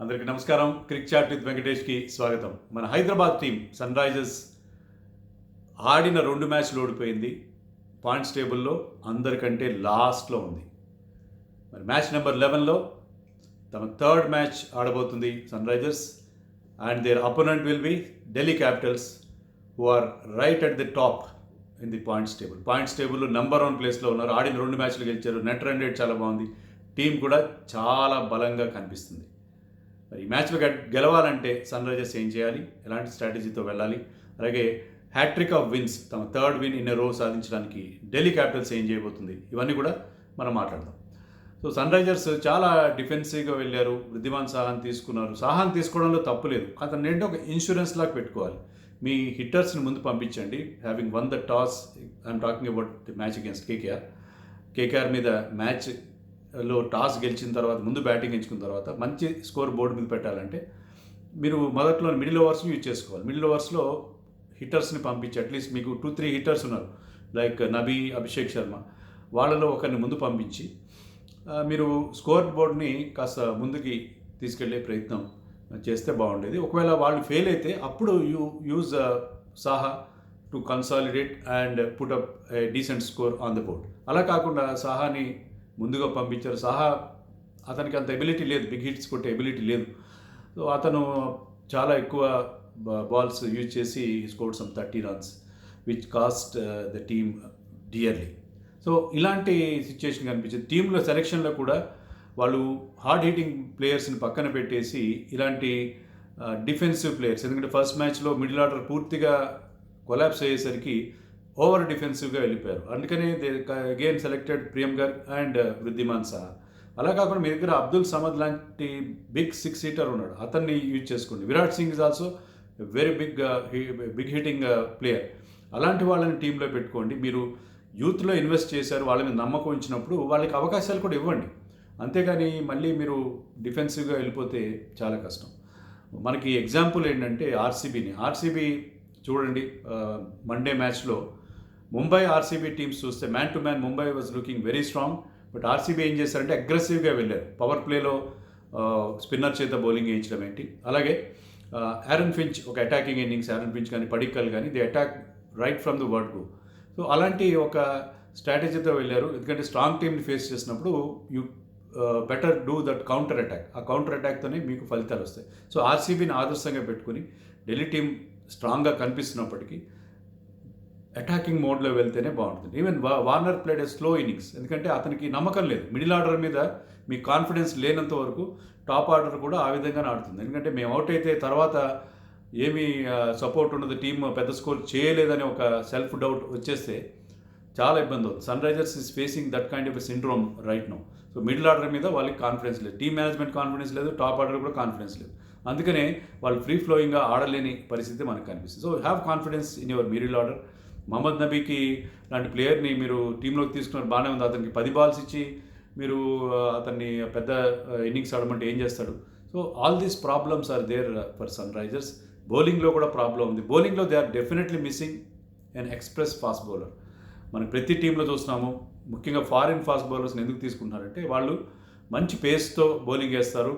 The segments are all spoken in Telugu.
అందరికీ నమస్కారం. క్రిక్ చాట్ విత్ వెంకటేష్కి స్వాగతం. మన హైదరాబాద్ టీం సన్ రైజర్స్ ఆడిన 2 మ్యాచ్లు ఓడిపోయింది. పాయింట్స్ టేబుల్లో అందరికంటే లాస్ట్లో ఉంది. మరి మ్యాచ్ నెంబర్ 11లో తమ థర్డ్ మ్యాచ్ ఆడబోతుంది Sunrisers and their opponent will be Delhi Capitals who are right at the top in the points టేబుల్లో నెంబర్ 1 ప్లేస్లో ఉన్నారు. ఆడిన 2 మ్యాచ్లు గెలిచారు. నెట్ రన్ రేట్ చాలా బాగుంది. టీం కూడా చాలా బలంగా కనిపిస్తుంది. మరి ఈ మ్యాచ్లో గెలవాలంటే సన్ రైజర్స్ ఏం చేయాలి, ఎలాంటి స్ట్రాటజీతో వెళ్ళాలి, అలాగే హ్యాట్రిక్ ఆఫ్ విన్స్ తమ థర్డ్ విన్ ఇన్ ఎ రో సాధించడానికి ఢిల్లీ క్యాపిటల్స్ ఏం చేయబోతుంది, ఇవన్నీ కూడా మనం మాట్లాడదాం. సో సన్ రైజర్స్ చాలా డిఫెన్సివ్గా వెళ్ళారు. వృద్ధిమాన్ సాహాని తీసుకున్నారు. సాహాని తీసుకోవడంలో తప్పు లేదు. అతను ఏంటో ఒక ఇన్సూరెన్స్ లాగా పెట్టుకోవాలి. మీ హిట్టర్స్ని ముందు పంపించండి. Having one the toss, I'm talking about the match against KKR మీద మ్యాచ్లో టాస్ గెలిచిన తర్వాత ముందు బ్యాటింగ్ ఎంచుకున్న తర్వాత మంచి స్కోర్ బోర్డు మీద పెట్టాలంటే మీరు మొదట్లో మిడిల్ ఓవర్స్ని యూజ్ చేసుకోవాలి. మిడిల్ ఓవర్స్లో హిట్టర్స్ని పంపించి అట్లీస్ట్ మీకు 2-3 హిట్టర్స్ ఉన్నారు లైక్ నబీ, అభిషేక్ శర్మ, వాళ్ళలో ఒకరిని ముందు పంపించి మీరు స్కోర్ బోర్డ్ని కాస్త ముందుకి తీసుకెళ్లే ప్రయత్నం చేస్తే బాగుండేది. ఒకవేళ వాళ్ళు ఫెయిల్ అయితే అప్పుడు use Saha to consolidate and put up a decent score on the board. అలా కాకుండా సాహాని ముందుగా పంపించారు. సాహా అతనికి అంత ఎబిలిటీ లేదు, బిగ్ హిట్స్ కొట్టే ఎబిలిటీ లేదు. సో అతను చాలా ఎక్కువ బాల్స్ యూజ్ చేసి scored some 30 runs which cost the team dearly. So ఇలాంటి సిచ్యుయేషన్ కనిపించింది. టీంలో సెలెక్షన్లో కూడా వాళ్ళు హార్డ్ హిట్టింగ్ ప్లేయర్స్ని పక్కన పెట్టేసి ఇలాంటి డిఫెన్సివ్ ప్లేయర్స్, ఎందుకంటే ఫస్ట్ మ్యాచ్లో మిడిల్ ఆర్డర్ పూర్తిగా కొలాప్స్ అయ్యేసరికి ఓవర్ డిఫెన్సివ్గా వెళ్ళిపోయారు. అందుకనే దే అగైన్ సెలెక్టెడ్ ప్రియం గర్గ్ అండ్ వృద్ధిమాన్ సాహా. అలా కాకుండా మీ దగ్గర అబ్దుల్ సమద్ లాంటి బిగ్ 6 hitter ఉన్నాడు, అతన్ని యూజ్ చేసుకోండి. Virat Singh is also very big hitting player. అలాంటి వాళ్ళని టీంలో పెట్టుకోండి. మీరు యూత్లో ఇన్వెస్ట్ చేశారు, వాళ్ళ మీద నమ్మకం ఉంచినప్పుడు వాళ్ళకి అవకాశాలు కూడా ఇవ్వండి. అంతేగాని మళ్ళీ మీరు డిఫెన్సివ్గా వెళ్ళిపోతే చాలా కష్టం. మనకి ఎగ్జాంపుల్ ఏంటంటే ఆర్సీబీ చూడండి. మండే మ్యాచ్లో ముంబై ఆర్సీబీ టీమ్స్ చూస్తే man to man Mumbai was looking very strong. But RCB ఏం చేశారంటే అగ్రెసివ్గా వెళ్ళారు. పవర్ ప్లేలో స్పిన్నర్ చేత బౌలింగ్ వేయించడం ఏంటి, అలాగే ఆరన్ ఫించ్ ఒక అటాకింగ్ ఇన్నింగ్స్, ఆరన్ ఫించ్ కానీ పడిక్కల్ కానీ the attack right from the word go. So అలాంటి ఒక స్ట్రాటజీతో వెళ్ళారు. ఎందుకంటే స్ట్రాంగ్ టీమ్ని ఫేస్ చేసినప్పుడు you better do that counter attack. ఆ కౌంటర్ అటాక్తోనే మీకు ఫలితాలు వస్తాయి. సో ఆర్సీబీని ఆదర్శంగా పెట్టుకుని ఢిల్లీ టీం స్ట్రాంగ్గా కనిపిస్తున్నప్పటికీ అటాకింగ్ మోడ్లో వెళ్తేనే బాగుంటుంది. ఈవెన్ వార్నర్ ప్లేడ్ ఏ స్లో ఇన్నింగ్స్, ఎందుకంటే అతనికి నమ్మకం లేదు. మిడిల్ ఆర్డర్ మీద మీ కాన్ఫిడెన్స్ లేనంత వరకు టాప్ ఆర్డర్ కూడా ఆ విధంగానే ఆడుతుంది. ఎందుకంటే మేము అవుట్ అయితే తర్వాత ఏమీ సపోర్ట్ ఉండదు, టీం పెద్ద స్కోర్ చేయలేదని ఒక సెల్ఫ్ డౌట్ వచ్చేస్తే చాలా ఇబ్బంది అవుతుంది. Sunrisers is facing that kind of a syndrome right now. So middle order మీద వాళ్ళకి కాన్ఫిడెన్స్ లేదు, టీమ్ మేనేజ్మెంట్ కాన్ఫిడెన్స్ లేదు, టాప్ ఆర్డర్ కూడా కాన్ఫిడెన్స్ లేదు. అందుకనే వాళ్ళు ఫ్రీ ఫ్లోయింగ్గా ఆడలేని పరిస్థితి మనకు కనిపిస్తుంది. So have confidence in your middle order. Mohammad నబీకి లాంటి ప్లేయర్ని మీరు టీంలోకి తీసుకున్నారు, బాగానే ఉంది. అతనికి 10 balls ఇచ్చి మీరు అతన్ని పెద్ద ఇన్నింగ్స్ ఆడమంటే ఏం చేస్తాడు? So all these problems are there for Sunrisers. బౌలింగ్లో కూడా ప్రాబ్లం ఉంది. బౌలింగ్లో they are definitely missing an express fast bowler. మనం ప్రతి టీంలో చూస్తున్నాము. ముఖ్యంగా ఫారిన్ ఫాస్ట్ బౌలర్స్ని ఎందుకు తీసుకుంటున్నారంటే వాళ్ళు మంచి పేస్తో బౌలింగ్ వేస్తారు,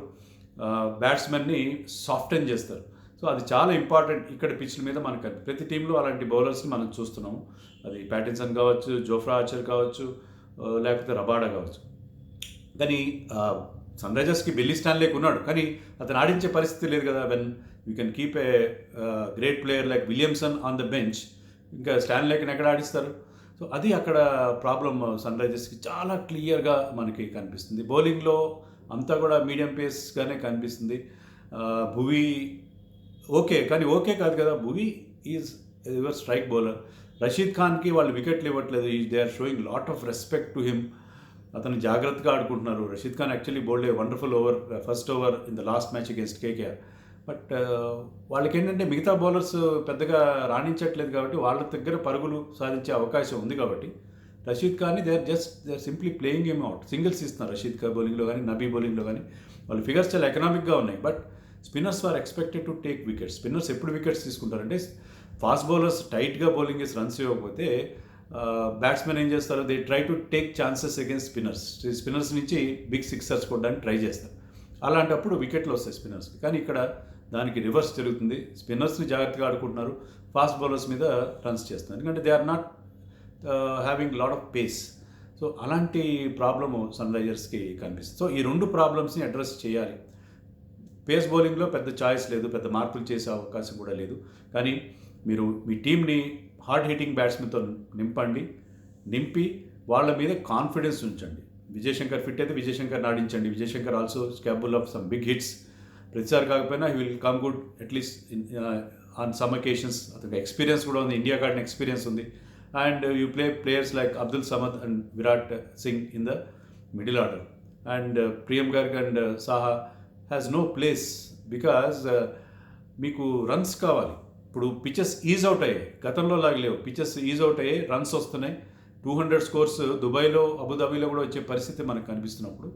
బ్యాట్స్మెన్ని సాఫ్టెన్ చేస్తారు. సో అది చాలా ఇంపార్టెంట్. ఇక్కడ పిచ్ల మీద మనకు ప్రతి టీంలో అలాంటి బౌలర్స్ని మనం చూస్తున్నాము. అది ప్యాటిన్సన్ కావచ్చు, జోఫ్రా ఆర్చర్ కావచ్చు, లేకపోతే రబాడా కావచ్చు. కానీ సన్ రైజర్స్కి బిల్లీ స్టాన్లేక్ ఉన్నాడు, కానీ అతను ఆడించే పరిస్థితి లేదు కదా. When you can keep a great player like Williamson on the bench, ఇంకా స్టాన్లేక్ని ఎక్కడ ఆడిస్తారు? సో అది అక్కడ ప్రాబ్లం సన్ రైజర్స్కి చాలా క్లియర్గా మనకి కనిపిస్తుంది. బౌలింగ్లో అంతా కూడా మీడియం పేస్గానే కనిపిస్తుంది. భువీ ఓకే, కానీ ఓకే కాదు కదా. Bhuvi is your strike bowler. Rashid ఖాన్కి వాళ్ళు వికెట్లు ఇవ్వట్లేదు. They are showing lot of respect to him. అతను జాగ్రత్తగా ఆడుకుంటున్నారు. Rashid Khan actually bowled a wonderful over, first over in the last match against KKR. But వాళ్ళకి ఏంటంటే మిగతా బౌలర్స్ పెద్దగా రాణించట్లేదు కాబట్టి వాళ్ళ దగ్గర పరుగులు సాధించే అవకాశం ఉంది కాబట్టి రషీద్ ఖాన్ని they are simply playing game out. Singles ఇస్తున్నారు రషీద్ ఖాన్ బౌలింగ్లో కానీ, నబీ బౌలింగ్లో కానీ. వాళ్ళ ఫిగర్స్ చాలా ఎకనామిక్గా ఉన్నాయి. But spinners are expected to take wickets. Spinners ఎప్పుడు వికెట్స్ తీసుకుంటారంటే ఫాస్ట్ బౌలర్స్ టైట్గా బౌలింగ్ చేసి రన్స్ ఇవ్వకపోతే బ్యాట్స్మెన్ ఏం చేస్తారు, they try to take chances against spinners నుంచి బిగ్ 6ers కొట్టడానికి ట్రై చేస్తారు. అలాంటప్పుడు వికెట్లు వస్తాయి స్పిన్నర్స్కి. కానీ ఇక్కడ దానికి రివర్స్ జరుగుతుంది. స్పిన్నర్స్ని జాగ్రత్తగా ఆడుకుంటున్నారు, ఫాస్ట్ బౌలర్స్ మీద రన్స్ చేస్తున్నారు, ఎందుకంటే they are not having lot of pace. So అలాంటి ప్రాబ్లము సన్ రైజర్స్కి కనిపిస్తుంది. సో ఈ రెండు ప్రాబ్లమ్స్ని అడ్రస్ చేయాలి. పేస్ బౌలింగ్లో పెద్ద ఛాయిస్ లేదు, పెద్ద మార్పులు చేసే అవకాశం కూడా లేదు. కానీ మీరు మీ టీంని హార్డ్ హిట్టింగ్ బ్యాట్స్మెన్తో నింపి వాళ్ళ మీద కాన్ఫిడెన్స్ ఉంచండి. విజయ్ శంకర్ ఫిట్ అయితే విజయ్ శంకర్ని ఆడించండి. Vijay Shankar also capable of some big hits. ప్రతిసారి కాకపోయినా he will come good at least on some occasions. అతనికి ఎక్స్పీరియన్స్ కూడా ఉంది, ఇండియా గార్డెన్ ఎక్స్పీరియన్స్ ఉంది. And you play players like Abdul Samad and Virat Singh in the middle order. And Priyam Garg and Saha has no place because మీకు రన్స్ కావాలి. ఇప్పుడు పిచెస్ ఈజ్ అవుట్ అయ్యాయి, గతంలో లాగలేవు. పిచెస్ ఈజ్ అవుట్ అయ్యాయి, రన్స్ వస్తున్నాయి. 200 స్కోర్స్ దుబాయ్లో, అబుదాబీలో కూడా వచ్చే పరిస్థితి మనకు కనిపిస్తున్నప్పుడు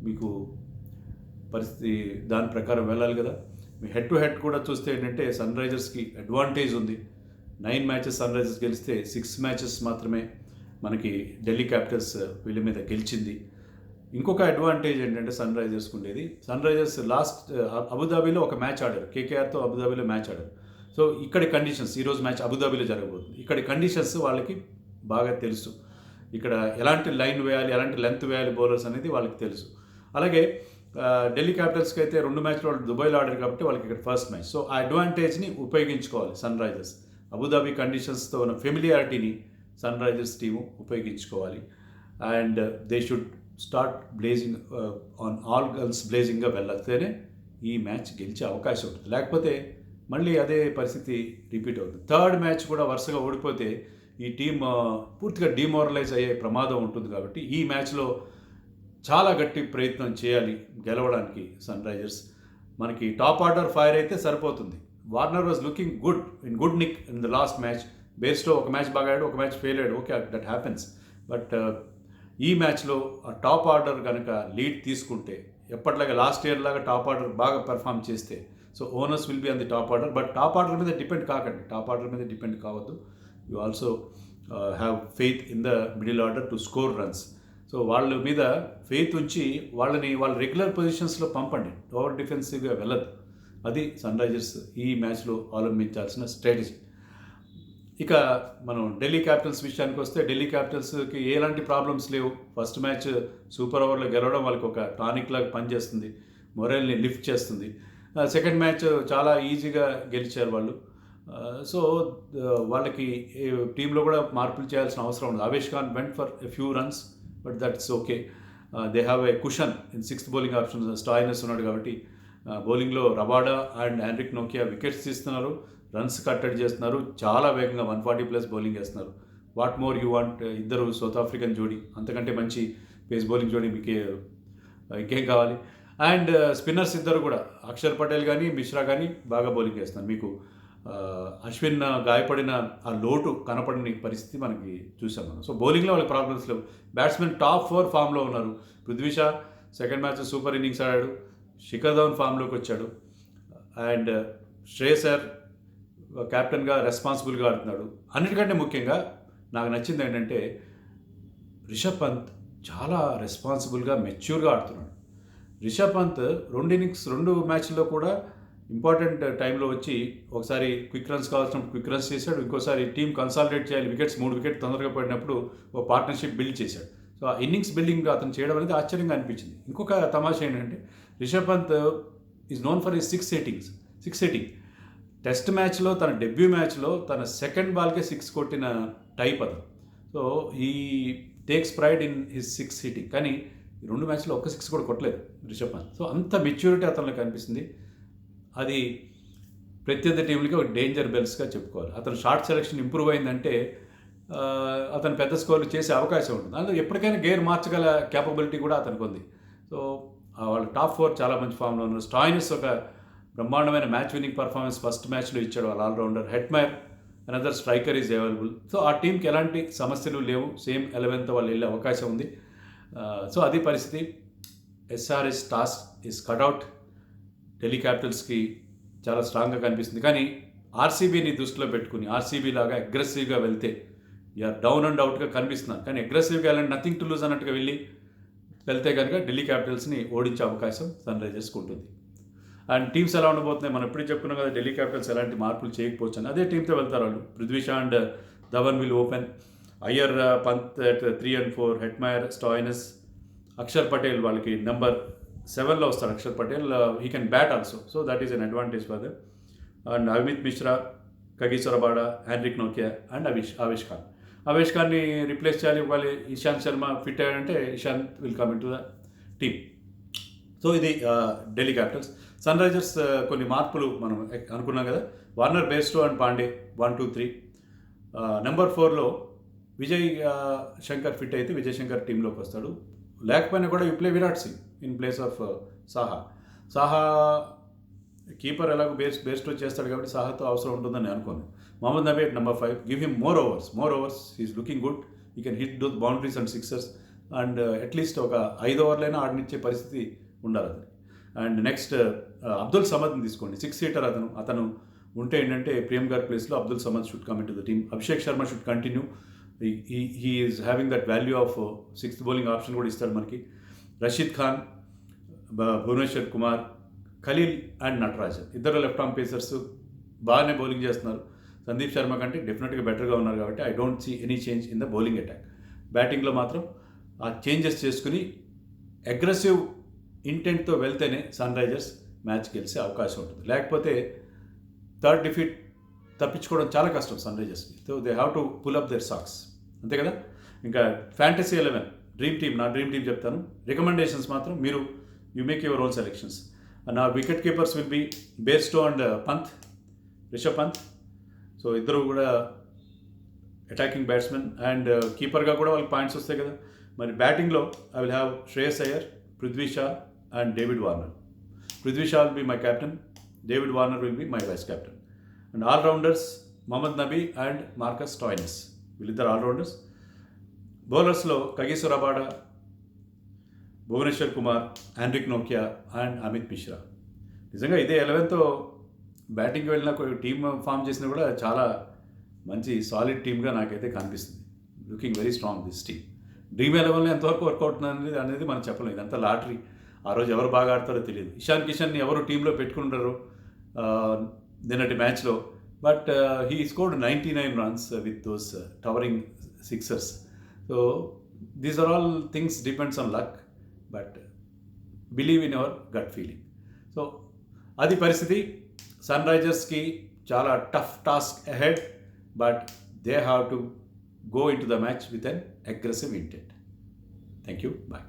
మీకు పరిస్థితి దాని ప్రకారం వెళ్ళాలి కదా. మీ హెడ్ టు హెడ్ కూడా చూస్తే ఏంటంటే సన్ రైజర్స్కి అడ్వాంటేజ్ ఉంది. 9 మ్యాచెస్ సన్ రైజర్స్ గెలిస్తే 6 మ్యాచెస్ మాత్రమే మనకి ఢిల్లీ క్యాపిటల్స్ వీళ్ళ మీద గెలిచింది. ఇంకొక అడ్వాంటేజ్ ఏంటంటే సన్ రైజర్స్కి ఉండేది, సన్ రైజర్స్ లాస్ట్ అబుదాబీలో ఒక మ్యాచ్ ఆడారు, కేకేఆర్తో అబుదాబీలో మ్యాచ్ ఆడారు. సో ఇక్కడి కండిషన్స్, ఈరోజు మ్యాచ్ అబుదాబీలో జరగబోతుంది, ఇక్కడి కండిషన్స్ వాళ్ళకి బాగా తెలుసు. ఇక్కడ ఎలాంటి లైన్ వేయాలి, ఎలాంటి లెంత్ వేయాలి బౌలర్స్ అనేది వాళ్ళకి తెలుసు. అలాగే ఢిల్లీ క్యాపిటల్స్కి అయితే 2 మ్యాచ్లు వాళ్ళు దుబాయ్లో ఆడారు కాబట్టి వాళ్ళకి ఇక్కడ ఫస్ట్ మ్యాచ్. సో ఆ అడ్వాంటేజ్ని ఉపయోగించుకోవాలి సన్ రైజర్స్. అబుదాబీ కండిషన్స్తో ఉన్న ఫెమిలియారిటీని సన్ రైజర్స్ టీము ఉపయోగించుకోవాలి. And they should start blazing on all guns, బ్లేజింగ్గా వెళ్ళితేనే ఈ మ్యాచ్ గెలిచే అవకాశం ఉంటుంది. లేకపోతే మళ్ళీ అదే పరిస్థితి రిపీట్ అవుతుంది. థర్డ్ మ్యాచ్ కూడా వరుసగా ఓడిపోతే ఈ టీం పూర్తిగా డిమోరలైజ్ అయ్యే ప్రమాదం ఉంటుంది. కాబట్టి ఈ మ్యాచ్లో చాలా గట్టి ప్రయత్నం చేయాలి గెలవడానికి సన్ రైజర్స్. మనకి టాప్ ఆర్డర్ ఫైర్ అయితే సరిపోతుంది. Warner was looking good nick in the last match. బేస్లో ఒక మ్యాచ్ బాగా ఆడాడు, ఒక మ్యాచ్ ఫెయిల్ అయ్యాడు, ఓకే, దట్ హ్యాపెన్స్. బట్ ఈ మ్యాచ్లో ఆ టాప్ ఆర్డర్ కనుక లీడ్ తీసుకుంటే, ఎప్పటిలాగా లాస్ట్ ఇయర్ లాగా టాప్ ఆర్డర్ బాగా పెర్ఫామ్ చేస్తే, so owners will be on the top order. But top order మీద డిపెండ్ కాకండి, టాప్ ఆర్డర్ మీద డిపెండ్ కావద్దు. You also have faith in the middle order to score runs. So వాళ్ళ మీద ఫెయిత్ ఉంచి వాళ్ళని వాళ్ళ రెగ్యులర్ పొజిషన్స్లో పంపండి, ఓవర్ డిఫెన్సివ్గా వెళ్ళదు. అది సన్ రైజర్స్ ఈ మ్యాచ్లో అవలంబించాల్సిన స్ట్రాటజీ. ఇక మనం ఢిల్లీ క్యాపిటల్స్ విషయానికి వస్తే, ఢిల్లీ క్యాపిటల్స్కి ఎలాంటి ప్రాబ్లమ్స్ లేవు. ఫస్ట్ మ్యాచ్ సూపర్ ఓవర్లో గెలవడం వాళ్ళకి ఒక టానిక్ లాగా పనిచేస్తుంది, మొరల్ని లిఫ్ట్ చేస్తుంది. సెకండ్ మ్యాచ్ చాలా ఈజీగా గెలిచారు వాళ్ళు. సో వాళ్ళకి టీంలో కూడా మార్పులు చేయాల్సిన అవసరం ఉంది. Avesh Khan went for a few runs, but that's okay. They have a cushion in 6th bowling option. Stoinis ఉన్నాడు కాబట్టి బౌలింగ్లో Rabada and Anrich Nokia wickets తీస్తున్నారు, రన్స్ కట్టడి చేస్తున్నారు, చాలా వేగంగా 140+ బౌలింగ్ చేస్తున్నారు. What more you want? ఇద్దరు సౌత్ ఆఫ్రికన్ జోడీ, అంతకంటే మంచి పేస్ బౌలింగ్ జోడీ మీకు ఇంకేం కావాలి? అండ్ స్పిన్నర్స్ ఇద్దరు కూడా, అక్షర్ పటేల్ కానీ మిశ్రా కానీ బాగా బౌలింగ్ చేస్తున్నారు. మీకు అశ్విన్ గాయపడిన ఆ లోటు కనపడని పరిస్థితి మనకి చూసాం మనం. సో బౌలింగ్లో వాళ్ళకి ప్రాబ్లమ్స్ లేవు. బ్యాట్స్మెన్ టాప్ 4 ఫామ్లో ఉన్నారు. Prithvi Shah second match super innings ఆడాడు, శిఖర్ ధవన్ ఫామ్లోకి వచ్చాడు, అండ్ శ్రేయస్ అయ్యర్ కెప్టెన్గా రెస్పాన్సిబుల్గా ఆడుతున్నాడు. అన్నిటికంటే ముఖ్యంగా నాకు నచ్చింది ఏంటంటే రిషబ్ పంత్ చాలా రెస్పాన్సిబుల్గా మెచ్యూర్గా ఆడుతున్నాడు. రిషబ్ పంత్ 2 మ్యాచ్ల్లో కూడా ఇంపార్టెంట్ టైంలో వచ్చి ఒకసారి క్విక్ రన్స్ కావాల్సినప్పుడు క్విక్ రన్స్ చేశాడు, ఇంకోసారి టీం కన్సాలిడేట్ చేయాలి, 3 వికెట్స్ తొందరగా పడినప్పుడు ఒక పార్ట్నర్షిప్ బిల్డ్ చేశాడు. సో ఆ ఇన్నింగ్స్ బిల్డింగ్ అతను చేయడం అనేది ఆశ్చర్యంగా అనిపించింది. ఇంకొక తమాషా ఏంటంటే Rishabh Pant is known for his 6 hitting. Test మ్యాచ్లో తన డెబ్యూ మ్యాచ్లో తన సెకండ్ బాల్కే 6 కొట్టిన టైప్ అతను. సో ఈ takes pride in his 6 hitting. కానీ ఈ 2 మ్యాచ్లో ఒక్క 6 కూడా కొట్టలేదు రిషబ్ పంత్. సో అంత మెచ్యూరిటీ అతనిలో కనిపిస్తుంది. అది ప్రత్యర్థి టీంలకి ఒక డేంజర్ బెల్స్గా చెప్పుకోవాలి. అతను షార్ట్ సెలెక్షన్ ఇంప్రూవ్ అయిందంటే అతను పెద్ద స్కోర్లు చేసే అవకాశం ఉంటుంది. అందులో ఎప్పటికైనా గేర్ మార్చగల క్యాపబిలిటీ కూడా అతనికి ఉంది. సో వాళ్ళ టాప్ 4 చాలా మంచి ఫామ్లో ఉన్నారు. స్టాయినస్ ఒక బ్రహ్మాండమైన మ్యాచ్ విన్నింగ్ పర్ఫార్మెన్స్ ఫస్ట్ మ్యాచ్లో ఇచ్చాడు వాళ్ళ allrounder. Hetmyer another striker is available. So ఆ టీంకి ఎలాంటి సమస్యలు లేవు, సేమ్ 11th వాళ్ళు వెళ్ళే అవకాశం ఉంది. సో అది పరిస్థితి. SRS toss is cut out. Delhi క్యాపిటల్స్కి చాలా స్ట్రాంగ్గా కనిపిస్తుంది. కానీ ఆర్సీబీని దృష్టిలో పెట్టుకుని ఆర్సీబీ లాగా అగ్రెసివ్గా వెళ్తే డౌన్ అండ్ అవుట్గా కనిపిస్తున్నారు. కానీ అగ్రెసివ్గా వెళ్ళండి, నథింగ్ టు లూజ్ అన్నట్టుగా వెళ్ళి వెళ్తే కనుక ఢిల్లీ క్యాపిటల్స్ని ఓడించే అవకాశం సన్ రైజర్స్కి ఉంటుంది. అండ్ టీమ్స్ ఎలా ఉండబోతున్నాయి, మనం ఎప్పుడు చెప్పుకున్నాం కదా, ఢిల్లీ క్యాపిటల్స్ ఎలాంటి మార్పులు చేయకపోవచ్చు అని. అదే టీంతో వెళ్తారు వాళ్ళు. Prithvi Shaw and Dhawan will open, Iyer, Pant at 3 and 4, Hetmyer, Stoinis, Axar Patel వాళ్ళకి నెంబర్ 7లో వస్తాడు. Axar Patel he can bat also, so that is an advantage for them. And Amit Mishra, Kagiso Rabada, Henrich Nokia and Avesh Khan. Avesh ఖాన్ని రిప్లేస్ చేయాలి. ఒకవేళ ఇషాంత్ శర్మ ఫిట్ అయ్యాడంటే Ishant will come in to the team. So ఇది ఢిల్లీ క్యాపిటల్స్. సన్ రైజర్స్ కొన్ని మార్పులు మనం అనుకున్నాం కదా. Warner, Bairstow and Pandey 1, 2, 3. Number 4లో విజయ్ శంకర్ ఫిట్ అయితే విజయ్ శంకర్ టీంలోకి వస్తాడు. లేకపోయినా కూడా you play Virat Singh in place of Saha keeper ఎలాగో బేస్టో చేస్తాడు కాబట్టి సాహాతో అవసరం ఉంటుందని అనుకోను. Mohammad Nabi at number 5, give him more overs, he's looking good, he can hit those boundaries and sixers. And at least ఒక 5 ఓవర్లైనా ఆడనిచ్చే పరిస్థితి ఉండాలి అది. అండ్ నెక్స్ట్ అబ్దుల్ సమద్ని తీసుకోండి, 6 సీటర్ అతను ఉంటే ఏంటంటే ప్రియం గారి ప్లేస్లో Abdul Samad should come in to the team. Abhishek Sharma should continue, he is having that value of 6th bowling option కూడా ఇస్తాడు మనకి. రషీద్ ఖాన్, భువనేశ్వర్ కుమార్, ఖలీల్ అండ్ నటరాజన్, ఇద్దరు లెఫ్ట్ ఆర్మ్ పేసర్స్ బాగానే బౌలింగ్ చేస్తున్నారు. సందీప్ శర్మ కంటే డెఫినెట్గా బెటర్గా ఉన్నారు కాబట్టి I don't see any change in the bowling attack. బ్యాటింగ్లో మాత్రం ఆ చేంజెస్ చేసుకుని అగ్రెసివ్ ఇంటెంట్తో వెళ్తేనే సన్ రైజర్స్ మ్యాచ్ గెలిచే అవకాశం ఉంటుంది. లేకపోతే థర్డ్ డిఫీట్ తప్పించుకోవడం చాలా కష్టం సన్ రైజర్స్కి. So they have to pull up their socks, అంతే కదా. ఇంకా ఫ్యాంటసీ 11 డ్రీమ్ టీమ్, నా డ్రీమ్ టీమ్ చెప్తాను. రికమెండేషన్స్ మాత్రం మీరు you make your own selections. నా wicket keepers will be Bairstow and Pant, Rishabh Pant. So ఇద్దరు కూడా అటాకింగ్ బ్యాట్స్మెన్ అండ్ కీపర్గా కూడా వాళ్ళకి పాయింట్స్ వస్తాయి కదా. మరి బ్యాటింగ్లో I will have Shreyas Iyer, Prithvi Shaw and David Warner. Prithvi Shaw will be my captain, David Warner will be my vice captain. And allrounders Mohammad Nabi and Marcus Stoinis, వీళ్ళిద్దరు ఆల్రౌండర్స్. బౌలర్స్లో Kagiso Rabada, Bhuvneshwar Kumar, Henrich Nokia and Amit Mishra. నిజంగా ఇదే 11తో బ్యాటింగ్కి వెళ్ళిన టీమ్ ఫామ్ చేసినా కూడా చాలా మంచి సాలిడ్ టీమ్గా నాకైతే కనిపిస్తుంది. Looking very strong this team. Dream 11లో ఎంతవరకు వర్కౌట్ అనేది మనం చెప్పలేం, ఇదంతా లాటరీ. ఆ రోజు ఎవరు బాగా ఆడతారో తెలియదు. ఇషాన్ కిషన్ని ఎవరు టీంలో పెట్టుకుంటారు నిన్నటి మ్యాచ్లో, but he scored 99 runs with those towering sixers. So these are all things depends on luck, but believe in our gut feeling. So అది పరిస్థితి. సన్ రైజర్స్కి చాలా tough task ahead, but they have to go into the match with an aggressive intent. Thank you. Bye.